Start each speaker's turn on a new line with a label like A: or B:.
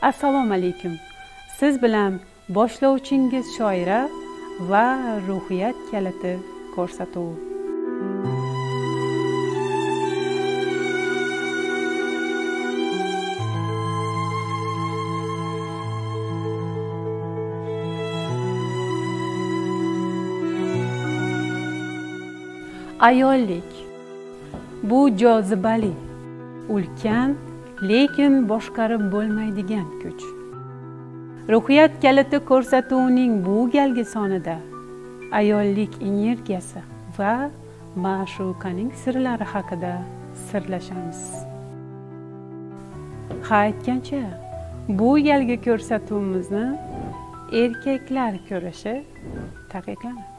A: Assalomu alaykum. Siz bilan boshlovchingiz shoira va ruhiyat kaliti ko'rsatuvi. Ayollik bu jozibali, ulkan, lekin boshqarib bo'lmaydigan kuch. Ruhiyat kaliti ko'rsatuvining bu galgi sonida ayollik energiyasi va ma'shuqaning sirlari haqida sirlashamiz. Ha aytgancha, bu galgi ko'rsatuvimizni erkaklar ko'rishi taqiqlanadi.